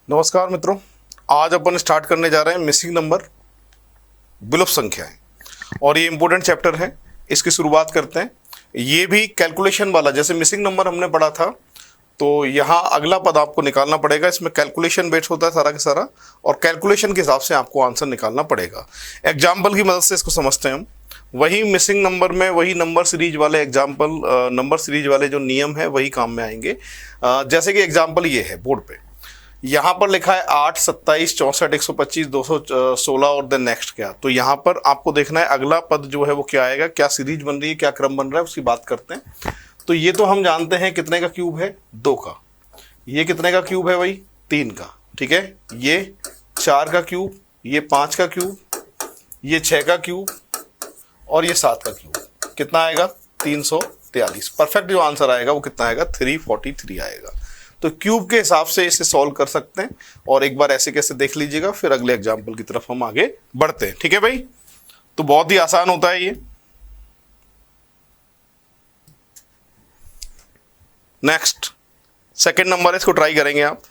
नमस्कार मित्रों, आज अपन स्टार्ट करने जा रहे हैं मिसिंग नंबर, विलुप्त संख्याएं। और ये इंपॉर्टेंट चैप्टर है, इसकी शुरुआत करते हैं। ये भी कैलकुलेशन वाला, जैसे मिसिंग नंबर हमने पढ़ा था, तो यहाँ अगला पद आपको निकालना पड़ेगा। इसमें कैलकुलेशन बेस्ड होता है सारा का सारा, और कैलकुलेशन के हिसाब से आपको आंसर निकालना पड़ेगा। एग्जाम्पल की मदद से इसको समझते हैं हम। वही मिसिंग नंबर में वही नंबर सीरीज वाले एग्जाम्पल, नंबर सीरीज वाले जो नियम है वही काम में आएंगे। जैसे कि एग्जाम्पल ये है बोर्ड पे, यहाँ पर लिखा है 8, 27, 64, 125, 216 और देन नेक्स्ट क्या। तो यहाँ पर आपको देखना है अगला पद जो है वो क्या आएगा, क्या सीरीज बन रही है, क्या क्रम बन रहा है, उसकी बात करते हैं। तो ये तो हम जानते हैं कितने का क्यूब है, 2 का। ये कितने का क्यूब है भाई, 3 का। ठीक है, ये 4 का क्यूब, ये 5 का क्यूब, ये 6 का क्यूब और ये 7 का क्यूब। कितना आएगा, 343। परफेक्ट जो आंसर आएगा वो कितना आएगा, 343 आएगा। तो क्यूब के हिसाब से इसे सॉल्व कर सकते हैं। और एक बार ऐसे कैसे देख लीजिएगा, फिर अगले एग्जाम्पल की तरफ हम आगे बढ़ते हैं। ठीक है भाई, तो बहुत ही आसान होता है ये। नेक्स्ट सेकंड नंबर है, इसको ट्राई करेंगे आप।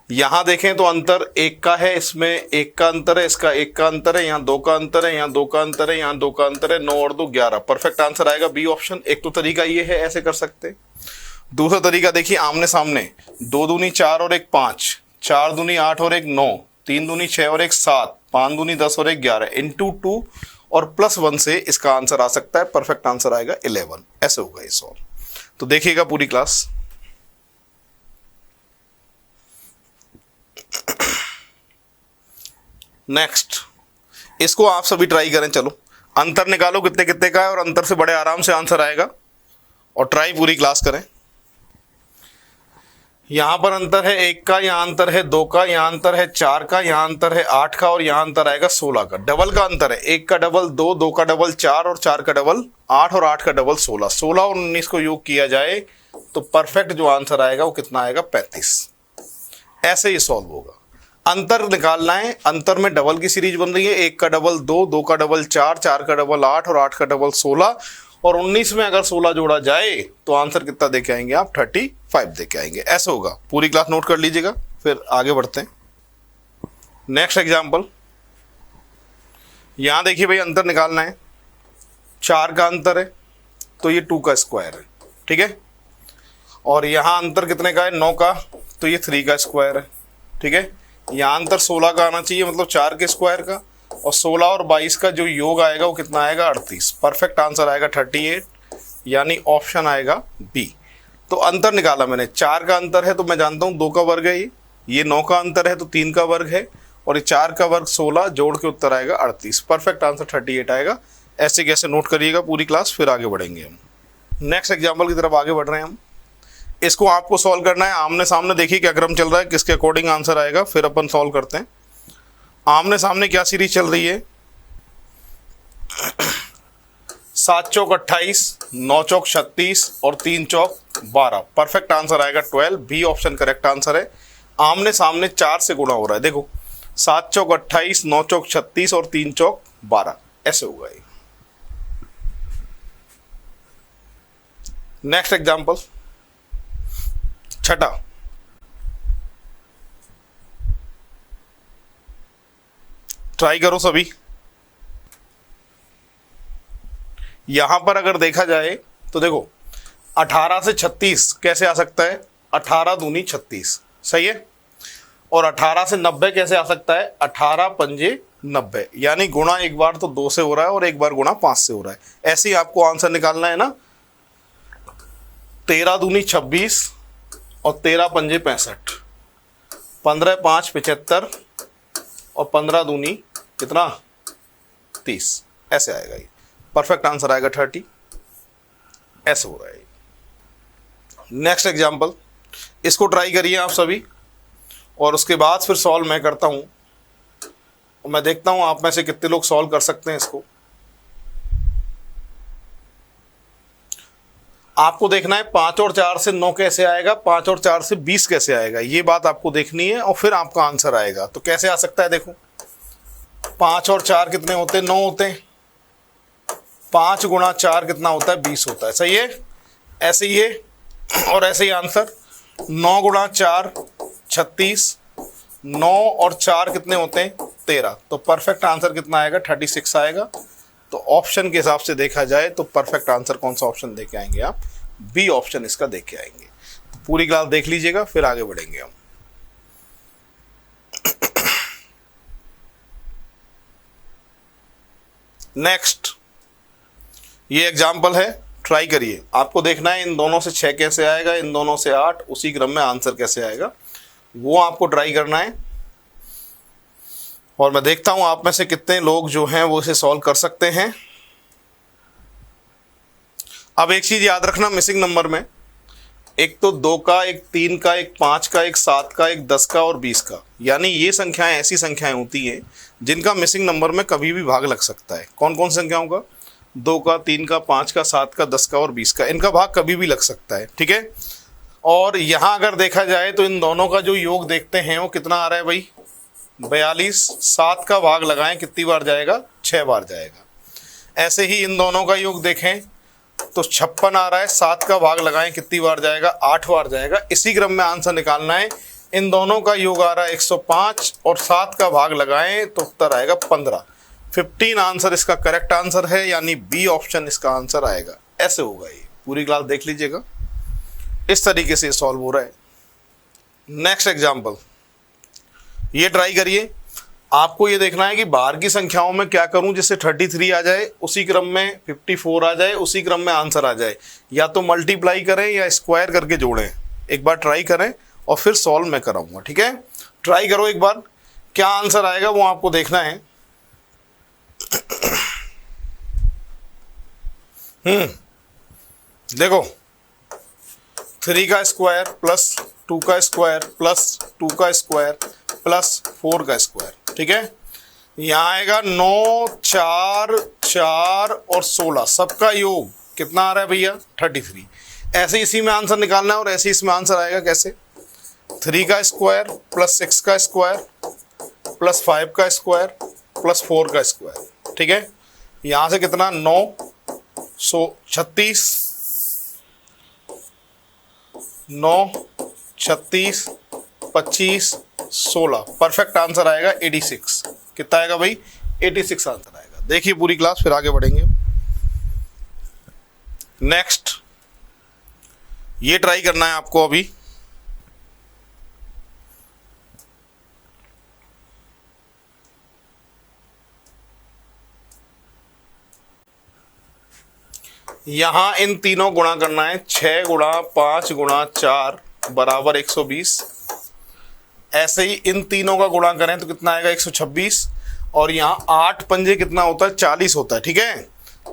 यहां देखें तो अंतर 1 का है, इसमें 1 का अंतर है, इसका 1 का अंतर है, यहाँ 2 का अंतर है, यहाँ 2 का अंतर है, यहाँ 2 का अंतर है। 9 और 2 11। परफेक्ट आंसर आएगा बी ऑप्शन। एक तो तरीका ये है, ऐसे कर सकते हैं। दूसरा तरीका देखिए, आमने सामने 2 दूनी 4 और 1 5, 4 दूनी 8 और 1 9, 3 दूनी 6 और 1 7, 5 दूनी 10 और 1 11 इंटू 2 और +1 से इसका आंसर आ सकता है। परफेक्ट आंसर आएगा 11। ऐसे होगा ये सॉल्व। तो देखिएगा पूरी क्लास। नेक्स्ट, इसको आप सभी ट्राई करें। चलो अंतर निकालो कितने कितने का है, और अंतर से बड़े आराम से आंसर आएगा। और ट्राई पूरी क्लास करें। यहां पर अंतर है 1 का, यहां अंतर है 2 का, यहां अंतर है 4 का, यहां अंतर है 8 का और यहां अंतर आएगा 16 का। डबल का अंतर है, 1 का डबल 2, 2 का डबल 4 और 4 का डबल 8 और 8 का डबल 16। 16 और 19 को योग किया जाए तो परफेक्ट जो आंसर आएगा वो कितना आएगा, 35। ऐसे ही सॉल्व होगा। अंतर निकालना है, अंतर में डबल की सीरीज बन रही है। 1 का डबल 2, 2 का डबल 4, 4 का डबल 8 और 8 का डबल 16 और 19 में अगर 16 जोड़ा जाए तो आंसर कितना देके आएंगे आप, 35 देके आएंगे। ऐसा होगा। पूरी क्लास नोट कर लीजिएगा, फिर आगे बढ़ते हैं। नेक्स्ट एग्जांपल, यहां देखिए भाई, अंतर निकालना है। 4 का अंतर है तो ये 2 का स्क्वायर है। ठीक है, और यहां अंतर कितने का है, 9 का, तो ये 3 का स्क्वायर है। ठीक है, यहां अंतर 16 का आना चाहिए, मतलब 4 के स्क्वायर का, और 16 और 22 का जो योग आएगा वो कितना आएगा, 38। परफेक्ट आंसर आएगा 38, यानी ऑप्शन आएगा बी। तो अंतर निकाला मैंने, 4 का अंतर है तो मैं जानता हूं 2 का वर्ग है ये 9 का अंतर है तो 3 का वर्ग है, और ये 4 का वर्ग 16, जोड़ के उत्तर आएगा 38। परफेक्ट आंसर 38 आएगा। ऐसे कैसे नोट करिएगा पूरी क्लास, फिर आगे बढ़ेंगे हम। नेक्स्ट एग्जाम्पल की तरफ आगे बढ़ रहे हैं हम। इसको आपको सॉल्व करना है आमने सामने। देखिए क्या क्रम चल रहा है, किसके अकॉर्डिंग आंसर आएगा, फिर अपन सॉल्व करते हैं। आमने सामने क्या सीरीज चल रही है, 7 चौक 28, 9 चौक 36 और 3 चौक 12। परफेक्ट आंसर आएगा 12। बी ऑप्शन करेक्ट आंसर है। आमने सामने 4 से गुणा हो रहा है। देखो 7 चौक 28, 9 चौक 36 और 3 चौक 12। ऐसे होगा ये। नेक्स्ट एग्जांपल, छठा, ट्राई करो सभी। यहां पर अगर देखा जाए तो देखो 18 से 36 कैसे आ सकता है, 18 दूनी 36, सही है। और 18 से 90 कैसे आ सकता है, 18 पंजे 90, यानी गुणा एक बार तो 2 से हो रहा है और एक बार गुणा 5 से हो रहा है। ऐसे ही आपको आंसर निकालना है ना। 13 दूनी 26 और 13 पंजे 65, 15 5 75 और 15 दूनी कितना, 30। ऐसे आएगा ये। परफेक्ट आंसर आएगा 30। ऐसे हो रहा है। नेक्स्ट एग्जांपल, इसको ट्राई करिए आप सभी, और उसके बाद फिर सॉल्व मैं करता हूं। और मैं देखता हूं आप में से कितने लोग सॉल्व कर सकते हैं इसको। आपको देखना है 5 और 4 से 9 कैसे आएगा, 5 और 4 से 20 कैसे आएगा, ये बात आपको देखनी है, और फिर आपका आंसर आएगा। तो कैसे आ सकता है, देखो 5 और 4 कितने होते हैं, 9 होते हैं। 5 गुणा 4 कितना होता है, 20 होता है, सही है। ऐसे ही है, और ऐसे ही आंसर 9 गुणा 4 36, 9 और 4 कितने होते हैं 13। तो परफेक्ट आंसर कितना आएगा 36 आएगा। तो ऑप्शन के हिसाब से देखा जाए तो परफेक्ट आंसर कौन सा ऑप्शन देके आएंगे आप, बी ऑप्शन इसका देके आएंगे। तो पूरी क्लास देख लीजिएगा फिर आगे बढ़ेंगे हम। नेक्स्ट ये एग्जाम्पल है, ट्राई करिए। आपको देखना है इन दोनों से 6 कैसे आएगा, इन दोनों से 8, उसी क्रम में आंसर कैसे आएगा वो आपको ट्राई करना है। और मैं देखता हूं आप में से कितने लोग जो हैं वो इसे सॉल्व कर सकते हैं। अब एक चीज याद रखना, मिसिंग नंबर में एक तो 2 का, एक 3 का, एक 5 का, एक 7 का, एक 10 का और 20 का, यानी ये संख्याएं ऐसी संख्याएं होती हैं जिनका मिसिंग नंबर में कभी भी भाग लग सकता है। कौन कौन संख्याओं का, 2 का, 3 का, 5 का, 7 का, 10 का और 20 का, इनका भाग कभी भी लग सकता है, ठीक है। और यहाँ अगर देखा जाए तो इन दोनों का जो योग देखते हैं वो कितना आ रहा है भाई 42। 7 का भाग लगाएं कितनी बार जाएगा, 6 बार जाएगा। ऐसे ही इन दोनों का योग देखें तो 56 आ रहा है, 7 का भाग लगाएं कितनी बार जाएगा, 8 बार जाएगा। इसी क्रम में आंसर निकालना है। इन दोनों का योग आ रहा है 105 और 7 का भाग लगाएं तो उत्तर आएगा 15। 15 आंसर इसका करेक्ट आंसर है, यानी बी ऑप्शन इसका आंसर आएगा। ऐसे होगा ये, पूरी क्लास देख लीजिएगा, इस तरीके से सॉल्व हो रहा है। नेक्स्ट एग्जाम्पल ये ट्राई करिए। आपको ये देखना है कि बाहर की संख्याओं में क्या करूं जिससे 33 आ जाए, उसी क्रम में 54 आ जाए, उसी क्रम में आंसर आ जाए। या तो मल्टीप्लाई करें या स्क्वायर करके जोड़ें। एक बार ट्राई करें और फिर सॉल्व मैं कराऊंगा, ठीक है। ट्राई करो एक बार, क्या आंसर आएगा वो आपको देखना है। देखो 3 का स्क्वायर प्लस 2 का स्क्वायर प्लस 2 का स्क्वायर प्लस 4 का स्क्वायर, ठीक है। यहाँ आएगा 9, 4, 4 और 16, सबका योग कितना आ रहा है भैया 33। ऐसे इसी में आंसर निकालना है और ऐसे इसमें आंसर आएगा कैसे, 3 का स्क्वायर प्लस 6 का स्क्वायर प्लस 5 का स्क्वायर प्लस 4 का स्क्वायर, ठीक है। यहाँ से कितना 9, 36, 9, 36, 25, 16, परफेक्ट आंसर आएगा 86। कितना आएगा भाई 86 आंसर आएगा। देखिए पूरी क्लास फिर आगे बढ़ेंगे। नेक्स्ट ये ट्राई करना है आपको अभी। यहां इन तीनों गुणा करना है, 6 गुणा 5 गुणा 4 बराबर 120। ऐसे ही इन तीनों का गुणा करें तो कितना आएगा 126। और यहाँ 8 पंजे कितना होता है 40 होता है, ठीक है।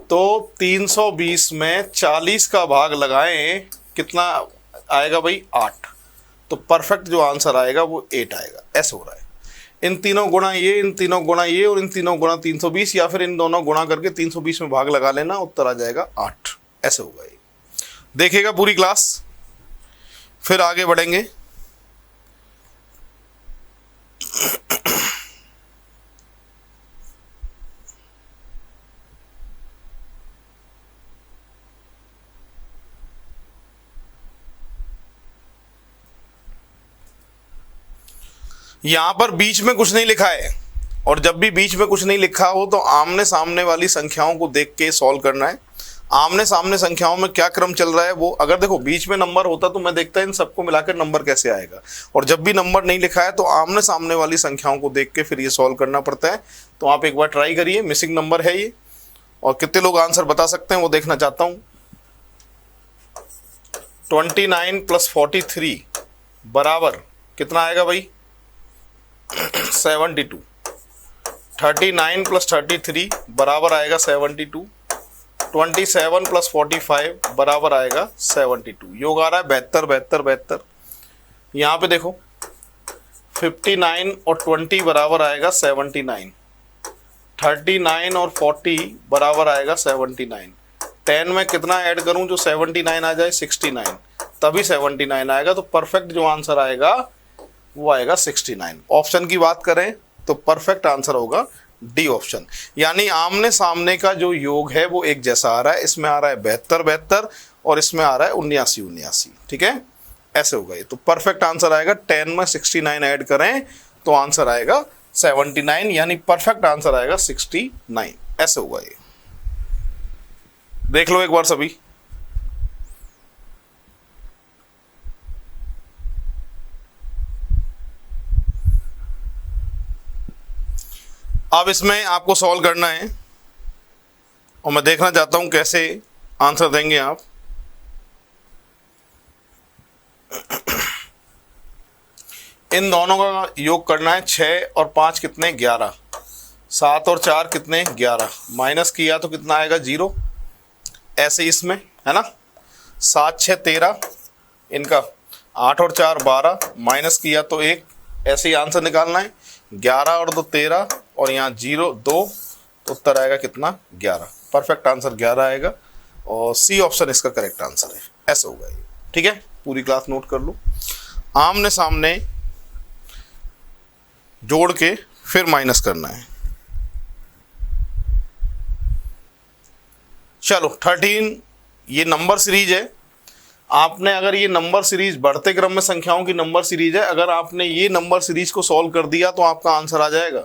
तो 320 में 40 का भाग लगाएं कितना आएगा भाई 8। तो परफेक्ट जो आंसर आएगा वो 8 आएगा। ऐसे हो रहा है, इन तीनों गुणा ये, इन तीनों गुणा ये और इन तीनों गुणा 320, या फिर इन दोनों गुणा करके 320 में भाग लगा लेना, उत्तर आ जाएगा 8। ऐसे होगा ये, देखिएगा पूरी क्लास फिर आगे बढ़ेंगे। यहां पर बीच में कुछ नहीं लिखा है, और जब भी बीच में कुछ नहीं लिखा हो तो आमने सामने वाली संख्याओं को देख के सॉल्व करना है। आमने सामने संख्याओं में क्या क्रम चल रहा है वो, अगर देखो बीच में नंबर होता तो मैं देखता इन सबको मिलाकर नंबर कैसे आएगा, और जब भी नंबर नहीं लिखा है तो आमने सामने वाली संख्याओं को देख के फिर ये सॉल्व करना पड़ता है। तो आप एक बार ट्राई करिए, मिसिंग नंबर है ये, और कितने लोग आंसर बता सकते हैं वो देखना चाहता हूँ। 29 + 43 बराबर कितना आएगा भाई 72। 39 + 33 बराबर आएगा 72। 27 + 45 बराबर आएगा 72। योग आ रहा है 72 72 72। यहाँ पे देखो 59 और 20 बराबर आएगा 79। 39 और 40 बराबर आएगा 79। 10 में कितना ऐड करूं जो 79 आ जाए 69, तभी 79 आएगा। तो परफेक्ट जो आंसर आएगा वो आएगा 69। ऑप्शन की बात करें तो परफेक्ट आंसर होगा डी ऑप्शन, यानी आमने सामने का जो योग है वो एक जैसा आ रहा है। इसमें आ रहा है 72 72 और इसमें आ रहा है 79 79, ठीक है। ऐसे होगा ये। तो परफेक्ट आंसर आएगा 10 में 69 ऐड करें तो आंसर आएगा 79, यानी परफेक्ट आंसर आएगा 69, ऐसे होगा ये। देख लो एक बार सभी। अब इसमें आपको सॉल्व करना है और मैं देखना चाहता हूं कैसे आंसर देंगे आप। इन दोनों का योग करना है। 6 और 5 कितने 11, 7 और 4 कितने 11, माइनस किया तो कितना आएगा 0। ऐसे इसमें है ना, 7 6 13, इनका 8 और 4 12, माइनस किया तो 1, ऐसे ही आंसर निकालना है। 11 और 2 13 और यहाँ 0 2, तो उत्तर आएगा कितना 11। परफेक्ट आंसर 11 आएगा और सी ऑप्शन इसका करेक्ट आंसर है, ऐसा होगा ये। ठीक है, पूरी क्लास नोट कर लो। आमने सामने जोड़ के फिर माइनस करना है। चलो 13, ये नंबर सीरीज है। आपने अगर ये नंबर सीरीज बढ़ते क्रम में संख्याओं की नंबर सीरीज है, अगर आपने ये नंबर सीरीज को सॉल्व कर दिया तो आपका आंसर आ जाएगा।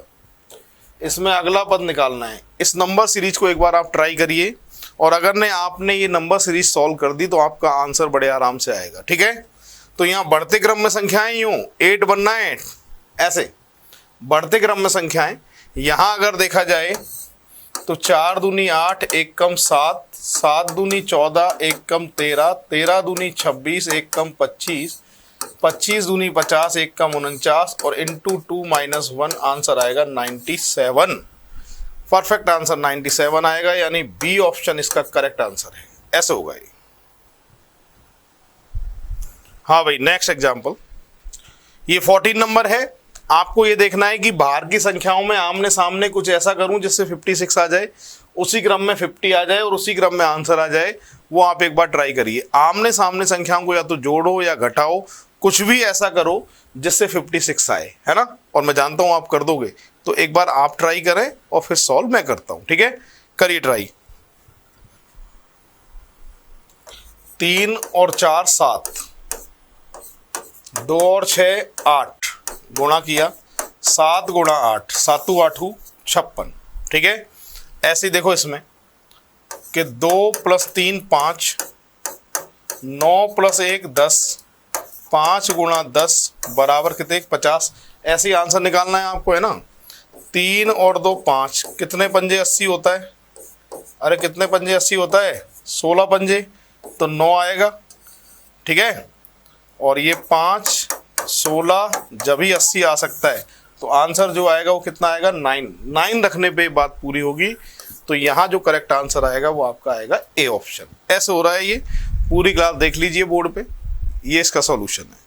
इसमें अगला पद निकालना है। इस नंबर सीरीज को एक बार आप ट्राई करिए और अगर आपने ये नंबर सीरीज सॉल्व कर दी तो आपका आंसर बड़े आराम से आएगा। ठीक है, तो यहाँ बढ़ते क्रम में संख्याएं यूं 8 बनना है, ऐसे बढ़ते क्रम में संख्याएं। यहाँ अगर देखा जाए तो 4 दूनी 8, 1 कम 7, 7 दूनी 14, 1 कम 13, 13 दूनी 26, 1 कम 25, 25 दूनी 50, 1 कम 49 और इंटू 2 माइनस 1 आंसर आएगा 97। परफेक्ट आंसर 97 आएगा, यानी बी ऑप्शन इसका करेक्ट आंसर है, ऐसे होगा ये। हाँ भाई, नेक्स्ट एग्जांपल, ये 14 नंबर है। आपको ये देखना है कि बाहर की संख्याओं में आमने सामने कुछ ऐसा करूं जिससे 56 आ जाए, उसी क्रम में 50 आ जाए और उसी क्रम में आंसर आ जाए। वो आप एक बार ट्राई करिए। आमने सामने संख्याओं को या तो जोड़ो या घटाओ, कुछ भी ऐसा करो जिससे 56 आए, है ना। और मैं जानता हूं आप कर दोगे, तो एक बार आप ट्राई करें और फिर सॉल्व मैं करता हूं। ठीक है, करिए ट्राई। 3 और 4 7, 2 और 6 8, गुणा किया 7 गुणा 8, 7 8 56। ठीक है, ऐसे ही देखो इसमें कि 2 + 3 5, 9 + 1 10, 5 गुणा 10 बराबर कितने 50। ऐसे ही आंसर निकालना है आपको, है ना। 3 और 2 5, कितने पंजे 80 होता है। अरे कितने पंजे 80 होता है, 16 पंजे, तो 9 आएगा। ठीक है, और ये 5 16 जब ही 80 आ सकता है, तो आंसर जो आएगा वो कितना आएगा 9 रखने पे बात पूरी होगी। तो यहाँ जो करेक्ट आंसर आएगा वो आपका आएगा ए ऑप्शन। ऐसे हो रहा है ये। पूरी क्लास देख लीजिए बोर्ड पे, ये इसका सॉल्यूशन है।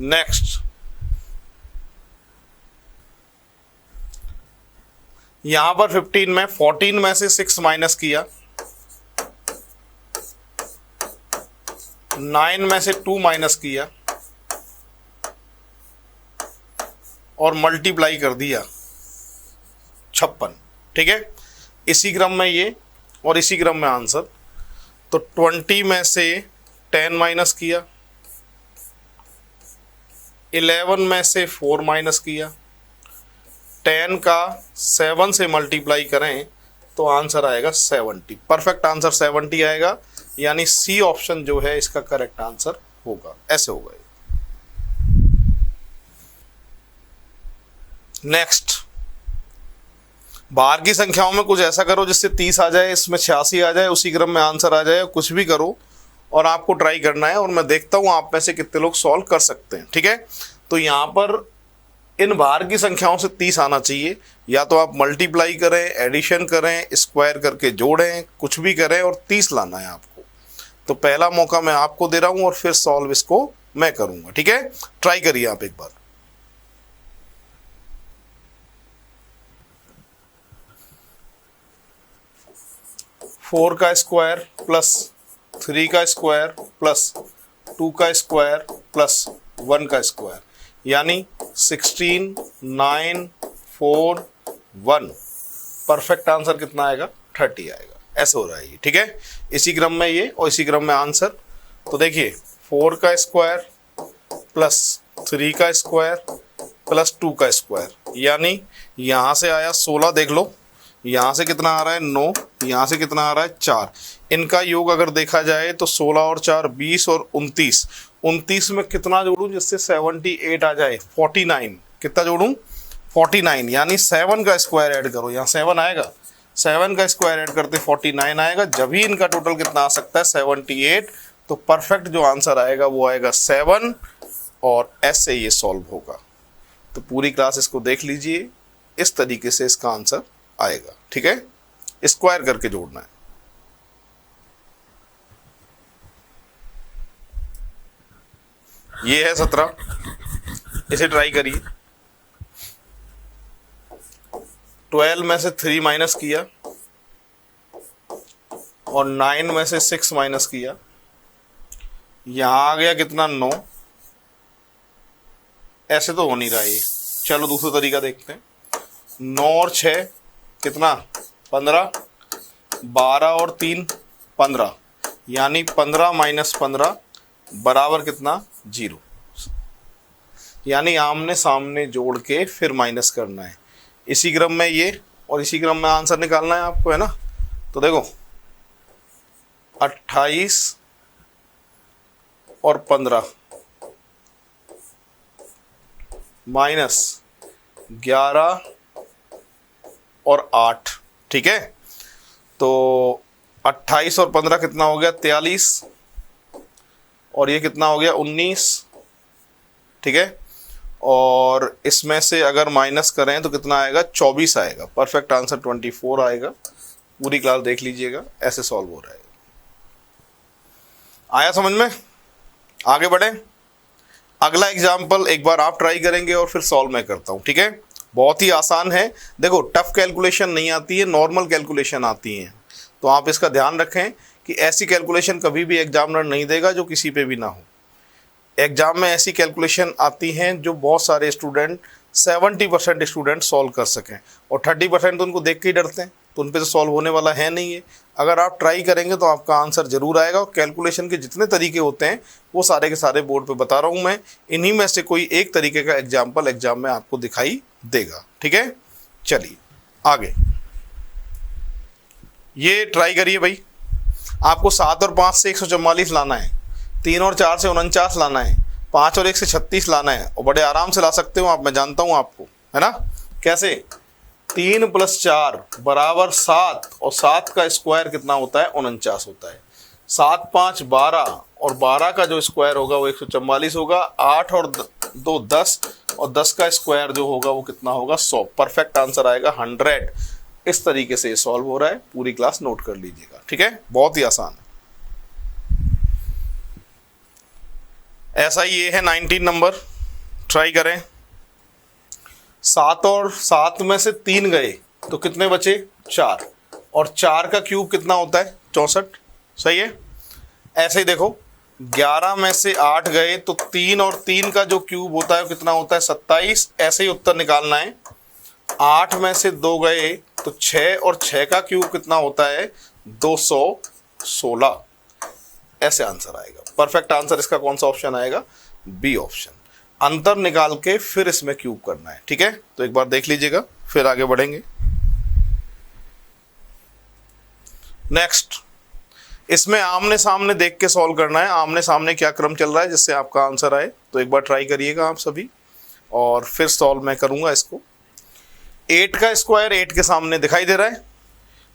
नेक्स्ट, यहां पर 15 में 14 में से 6 माइनस किया, 9 में से 2 माइनस किया और मल्टीप्लाई कर दिया 56। ठीक है, इसी क्रम में ये और इसी क्रम में आंसर। तो 20 में से 10 माइनस किया, 11 में से 4 माइनस किया, 10 का 7 से मल्टीप्लाई करें तो आंसर आएगा 70। परफेक्ट आंसर 70 आएगा, यानी सी ऑप्शन जो है इसका करेक्ट आंसर होगा, ऐसे होगा। नेक्स्ट, बाहर की संख्याओं में कुछ ऐसा करो जिससे 30 आ जाए, इसमें 86 आ जाए, उसी क्रम में आंसर आ जाए। कुछ भी करो और आपको ट्राई करना है और मैं देखता हूं आप में से कितने लोग सॉल्व कर सकते हैं। ठीक है, तो यहां पर इन बाहर की संख्याओं से 30 आना चाहिए। या तो आप मल्टीप्लाई करें, एडिशन करें, स्क्वायर करके जोड़ें, कुछ भी करें और 30 लाना है आपको। तो पहला मौका मैं आपको दे रहा हूं और फिर सॉल्व इसको मैं करूंगा। ठीक है, ट्राई करिए आप एक बार। फोर का स्क्वायर प्लस 3 का स्क्वायर प्लस 2 का स्क्वायर प्लस 1 का स्क्वायर, यानी 16 9 4 1। परफेक्ट आंसर कितना आएगा 30 आएगा। ऐसे हो रहा है ये। ठीक है, इसी क्रम में ये और इसी क्रम में आंसर। तो देखिए 4 का स्क्वायर प्लस 3 का स्क्वायर प्लस 2 का स्क्वायर, यानी यहाँ से आया 16, देख लो यहाँ से कितना आ रहा है 9, यहाँ से कितना आ रहा है 4। इनका योग अगर देखा जाए तो 16 और 4 20 और 29, 29 में कितना जोड़ूं जिससे 78 आ जाए, 49। कितना जोड़ूं 49, यानी 7 का स्क्वायर ऐड करो, यहाँ 7 आएगा, 7 का स्क्वायर ऐड करते 49 आएगा, जब ही इनका टोटल कितना आ सकता है 78। तो परफेक्ट जो आंसर आएगा वो आएगा 7 और ऐसे ये सॉल्व होगा। तो पूरी क्लास इसको देख लीजिए, इस तरीके से इसका आंसर आएगा। ठीक है, स्क्वायर करके जोड़ना है। ये है 17, इसे ट्राई करिए। 12 में से 3 माइनस किया और 9 में से 6 माइनस किया, यहां आ गया कितना 9। ऐसे तो हो नहीं रहा ये, चलो दूसरा तरीका देखते हैं। 9 और 6 कितना 15, 12 और 3 15, यानी 15 माइनस 15 बराबर कितना 0, यानी आमने सामने जोड़ के फिर माइनस करना है। इसी क्रम में ये और इसी क्रम में आंसर निकालना है आपको, है ना। तो देखो 28 और 15 माइनस 11 और 8, ठीक है। तो 28 और 15 कितना हो गया 43, और ये कितना हो गया 19, ठीक है। और इसमें से अगर माइनस करें तो कितना आएगा 24 आएगा। परफेक्ट आंसर 24 आएगा। पूरी क्लास देख लीजिएगा, ऐसे सॉल्व हो रहा है। आया समझ में? आगे बढ़े। अगला एग्जाम्पल एक बार आप ट्राई करेंगे और फिर सॉल्व मैं करता हूँ, ठीक है। बहुत ही आसान है। देखो टफ कैलकुलेशन नहीं आती है, नॉर्मल कैलकुलेशन आती है, तो आप इसका ध्यान रखें कि ऐसी कैलकुलेशन कभी भी एग्जामिनर नहीं देगा जो किसी पे भी ना हो। एग्जाम में ऐसी कैलकुलेशन आती हैं जो बहुत सारे स्टूडेंट 70% स्टूडेंट सॉल्व कर सकें, और 30% तो उनको देख के ही डरते हैं, तो उन पे तो सॉल्व होने वाला है नहीं है। अगर आप ट्राई करेंगे तो आपका आंसर जरूर आएगा। और कैलकुलेशन के जितने तरीके होते हैं वो सारे के सारे बोर्ड पे बता रहा हूँ मैं, इन्हीं में से कोई एक तरीके का एग्जाम्पल एग्जाम में आपको दिखाई देगा, ठीक है। चलिए आगे, ये ट्राई करिए भाई। आपको 7 और 5 से 144 लाना है, 3 और 4 से 49 लाना है, 5 और 1 से 36 लाना है, और बड़े आराम से ला सकते हो आप, मैं जानता हूं आपको, है ना। कैसे? 3 + 4 बराबर 7, और 7 का स्क्वायर कितना होता है 49 होता है। 7 5 12, और 12 का जो स्क्वायर होगा वो 144 होगा। 8 और 2 10, और 10 का स्क्वायर जो होगा वो कितना होगा 100। परफेक्ट आंसर आएगा 100। इस तरीके से सॉल्व हो रहा है। पूरी क्लास नोट कर लीजिएगा, ठीक है। बहुत ही आसान है। ऐसा ही ये है 19 नंबर, ट्राई करें। 7 और 7 में से 3 गए तो कितने बचे 4, और 4 का क्यूब कितना होता है 64, सही है। ऐसे ही देखो 11 में से 8 गए तो 3 और 3 का जो क्यूब होता है कितना होता है 27। ऐसे ही उत्तर निकालना है। 8 में से 2 गए तो 6, और 6 का क्यूब कितना होता है 216। ऐसे आंसर आएगा। परफेक्ट आंसर इसका कौन सा ऑप्शन आएगा? B option. अंतर निकाल के फिर इसमें क्यूब करना है, ठीक है। तो एक बार देख लीजिएगा, फिर आगे बढ़ेंगे। नेक्स्ट, इसमें आमने सामने देख के सॉल्व करना है। आमने सामने क्या क्रम चल रहा है जिससे आपका आंसर आए। तो एक बार ट्राई करिएगा आप सभी, और फिर सॉल्व मैं करूंगा इसको। 8 का स्क्वायर 8 के सामने दिखाई दे रहा है,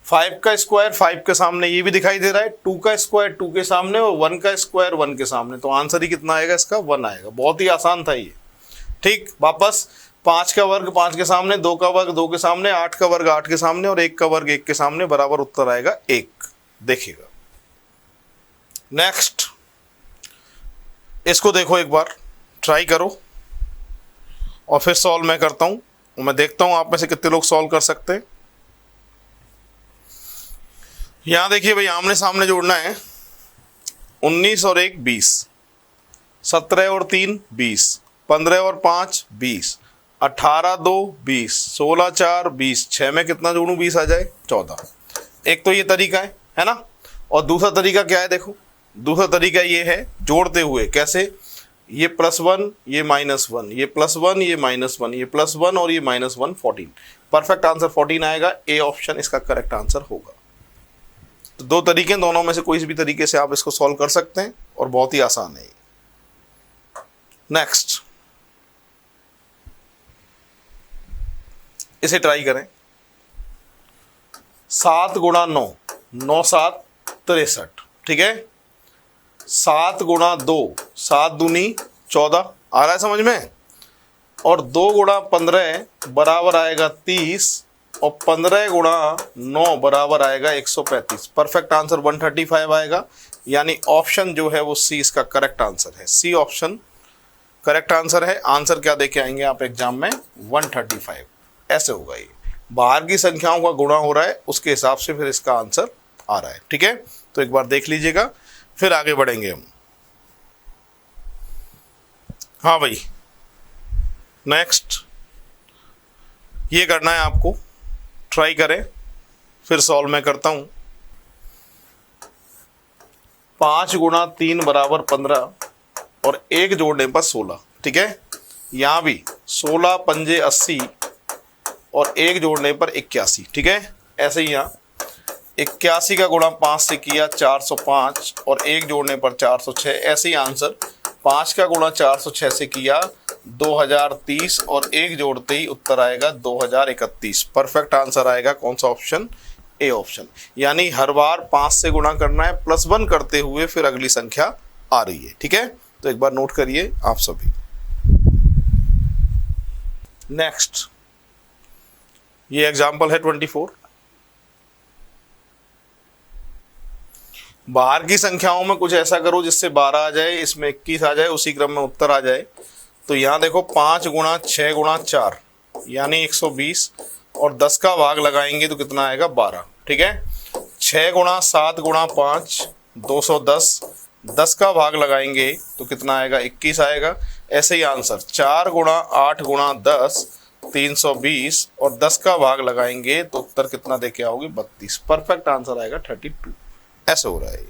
5 का स्क्वायर 5 के सामने ये भी दिखाई दे रहा है, 2 का स्क्वायर 2 के सामने, और 1 का स्क्वायर 1 के सामने। तो आंसर ही कितना आएगा इसका 1 आएगा। बहुत ही आसान था ये, ठीक। वापस 5 का वर्ग 5 के सामने, 2 का वर्ग 2 के सामने, 8 का वर्ग 8 के सामने, और 1 का वर्ग 1 के सामने, बराबर उत्तर आएगा 1। देखिएगा नेक्स्ट, इसको देखो एक बार, ट्राई करो और फिर सॉल्व मैं करता हूं। मैं देखता हूं आप में से कितने लोग सॉल्व कर सकते हैं। यहां देखिए भाई, आमने सामने जोड़ना है। 19 और 1 20, 17 और 3 20, 15 और 5 20, 18 2 20, 16 4 20, 6 में कितना जोड़ूं 20 आ जाए 14। एक तो ये तरीका है ना। और दूसरा तरीका क्या है देखो, दूसरा तरीका ये है जोड़ते हुए, कैसे, ये +1 ये -1, ये +1 ये -1, ये +1 और ये -1, 14। परफेक्ट आंसर 14 आएगा। ए ऑप्शन इसका करेक्ट आंसर होगा। तो दो तरीके, दोनों में से कोई भी तरीके से आप इसको सॉल्व कर सकते हैं और बहुत ही आसान है। नेक्स्ट, इसे ट्राई करें। 7 × 9, 9 7 63, ठीक है। 7 × 2, 7 दूनी 14, आ रहा है समझ में। और 2 × 15 बराबर आएगा 30 और 15 × 9 बराबर आएगा 135। परफेक्ट आंसर 135 आएगा। यानी ऑप्शन जो है वो सी इसका करेक्ट आंसर है। सी ऑप्शन करेक्ट आंसर है। आंसर क्या देके आएंगे आप एग्जाम में, 135। ऐसे होगा ये, बाहर की संख्याओं का गुणा हो रहा है उसके हिसाब से फिर इसका आंसर आ रहा है, ठीक है। तो एक बार देख लीजिएगा, फिर आगे बढ़ेंगे हम। हाँ भाई, नेक्स्ट ये करना है आपको, ट्राई करें, फिर सॉल्व मैं करता हूं। 5 × 3 बराबर 15 और 1 जोड़ने पर 16, ठीक है। यहां भी 16 पंजे 80 और 1 जोड़ने पर 81, ठीक है। ऐसे ही यहाँ 81 का गुणा 5 से किया 405 और 1 जोड़ने पर 406। ऐसे ही आंसर 5 का गुणा 406 से किया 2030 और 1 जोड़ते ही उत्तर आएगा 2031। परफेक्ट आंसर आएगा कौन सा ऑप्शन, ए ऑप्शन। यानी हर बार 5 से गुणा करना है, +1 करते हुए फिर अगली संख्या आ रही है, ठीक है। तो एक बार नोट करिए आप सभी। नेक्स्ट, ये एग्जाम्पल है 24। बाहर की संख्याओं में कुछ ऐसा करो जिससे 12 आ जाए, इसमें 21 आ जाए, उसी क्रम में उत्तर आ जाए। तो यहाँ देखो 5 × 6 × 4 यानी 120 और 10 का भाग लगाएंगे तो कितना आएगा, 12, ठीक है। 6 × 7 × 5 210, 10 का भाग लगाएंगे तो कितना आएगा, 21 आएगा। ऐसे ही आंसर 4 × 8 × 10 320 और 10 का भाग लगाएंगे तो उत्तर कितना देके आओगे, 32। परफेक्ट आंसर आएगा 32। ऐसे हो रहा है।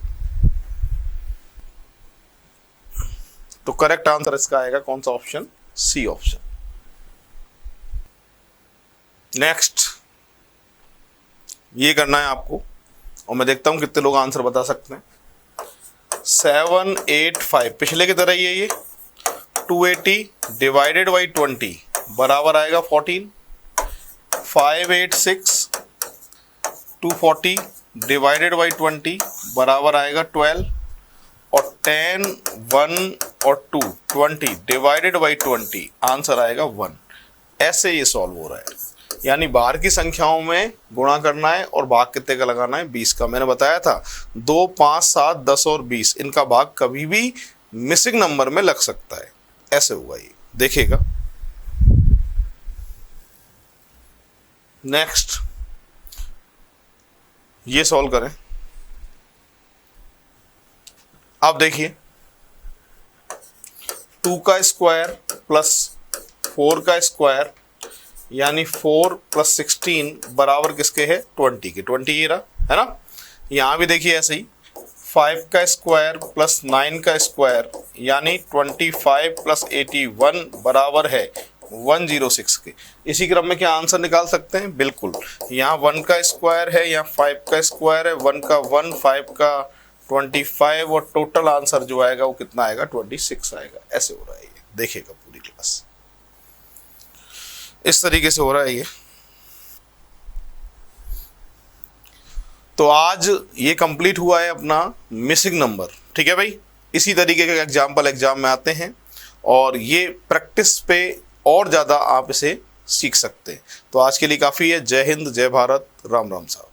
तो करेक्ट आंसर इसका आएगा कौन सा ऑप्शन, सी ऑप्शन। नेक्स्ट, ये करना है आपको और मैं देखता हूं कितने लोग आंसर बता सकते हैं। 785 पिछले की तरह ही है ये। 280 डिवाइडेड बाई 20 बराबर आएगा 14। 586 240 डिवाइडेड बाई 20 बराबर आएगा 12 और 10 1 और 2 20 डिवाइडेड बाई 20 आंसर आएगा 1। ऐसे ये सॉल्व हो रहा है। यानी बाहर की संख्याओं में गुणा करना है और भाग कितने का लगाना है, 20 का। मैंने बताया था 2 5 7 10 और 20 इनका भाग कभी भी मिसिंग नंबर में लग सकता है। ऐसे हुआ ये, देखिएगा। नेक्स्ट, ये सॉल्व करें। अब देखिए 2 का स्क्वायर प्लस 4 का स्क्वायर यानी 4 + 16 बराबर किसके है, 20 के। 20 ये रहा है ना। यहां भी देखिए ऐसे ही 5 का स्क्वायर प्लस 9 का स्क्वायर यानी 25 + 81 बराबर है 106 के। इसी क्रम में क्या आंसर निकाल सकते हैं, बिल्कुल। यहाँ 1 का स्क्वायर है, यहाँ 5 का स्क्वायर है, 1 का 1 5 का 25 और टोटल आंसर जो आएगा वो कितना आएगा, 26 आएगा। ऐसे हो रहा है ये, देखिएगा पूरी क्लास इस तरीके से हो रहा है ये। तो आज ये कंप्लीट हुआ है अपना मिसिंग नंबर, ठीक है भाई। इसी तरीके के एग्जाम्पल एग्जाम में आते हैं और ये प्रैक्टिस पे और ज़्यादा आप इसे सीख सकते हैं। तो आज के लिए काफ़ी है। जय हिंद, जय भारत, राम राम साहब।